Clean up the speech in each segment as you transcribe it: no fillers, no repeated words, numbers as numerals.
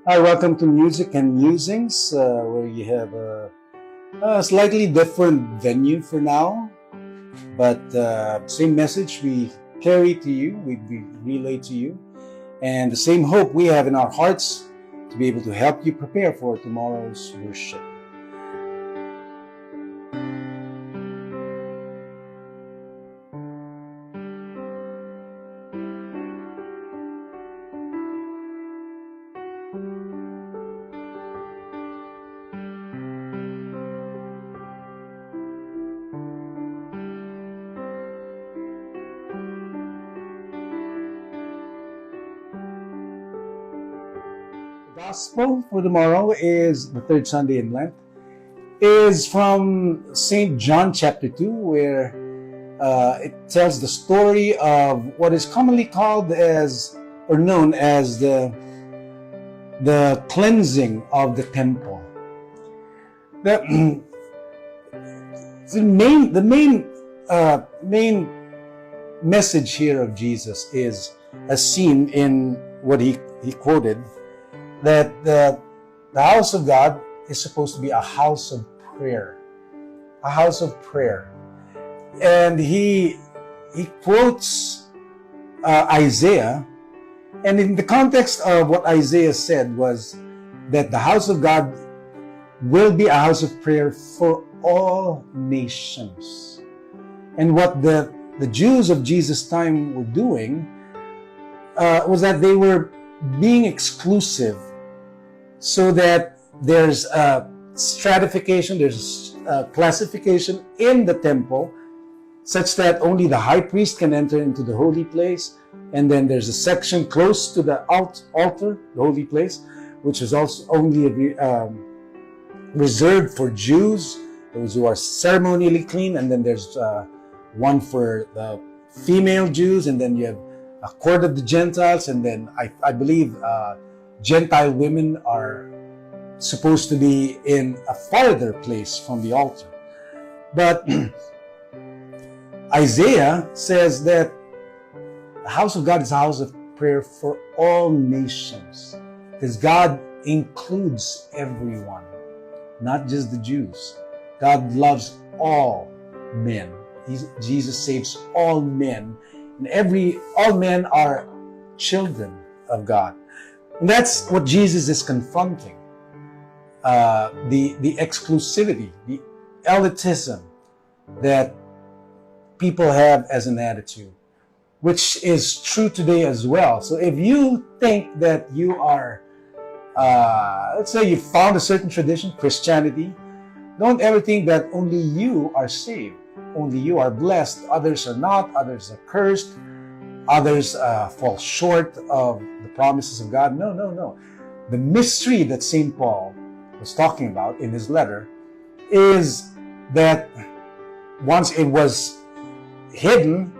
Hi, welcome to Music and Musings, where you have a slightly different venue for now, but same message we carry to you, we relay to you, and the same hope we have in our hearts to be able to help you prepare for tomorrow's worship. Gospel for tomorrow is the third Sunday in Lent, is from St. John chapter 2, where it tells the story of what is commonly called as, or known as, the cleansing of the temple. The main message here of Jesus is, as seen in what he quoted, that the house of God is supposed to be a house of prayer. A house of prayer. And he quotes Isaiah, and in the context of what Isaiah said was that the house of God will be a house of prayer for all nations. And what the Jews of Jesus' time were doing was that they were being exclusive, so that there's a stratification, there's a classification in the temple, such that only the high priest can enter into the holy place, and then there's a section close to the altar, the holy place, which is also only reserved for Jews, those who are ceremonially clean, and then there's one for the female Jews, and then you have a court of the Gentiles, and then I believe Gentile women are supposed to be in a farther place from the altar. But Isaiah says that the house of God is a house of prayer for all nations, because God includes everyone, not just the Jews. God loves all men. Jesus saves all men, and all men are children of God. And that's what Jesus is confronting. The exclusivity, the elitism that people have as an attitude, which is true today as well. So if you think that you are, let's say you found a certain tradition, Christianity, don't ever think that only you are saved, only you are blessed, others are not, others are cursed, others fall short of the promises of God. No. The mystery that St. Paul was talking about in his letter is that once it was hidden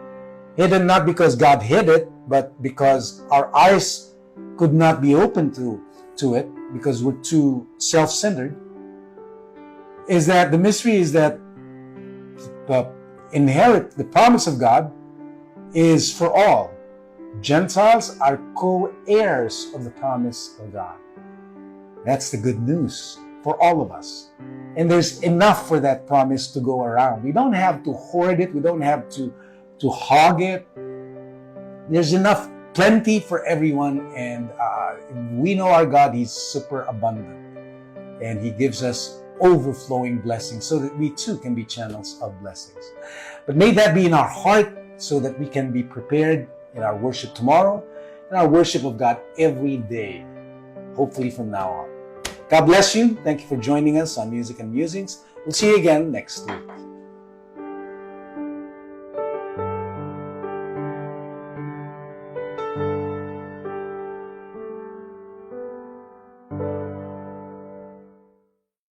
not because God hid it, but because our eyes could not be open to it, because we're too self-centered, is that the mystery is that the promise of God is for all. Gentiles are co-heirs of the promise of God. That's the good news for all of us. And there's enough for that promise to go around. We don't have to hoard it. We don't have to hog it. There's enough, plenty for everyone. And we know our God, He's super abundant. And He gives us overflowing blessings so that we too can be channels of blessings. But may that be in our heart, so that we can be prepared in our worship tomorrow and our worship of God every day, hopefully from now on. God bless you. Thank you for joining us on Music and Musings. We'll see you again next week.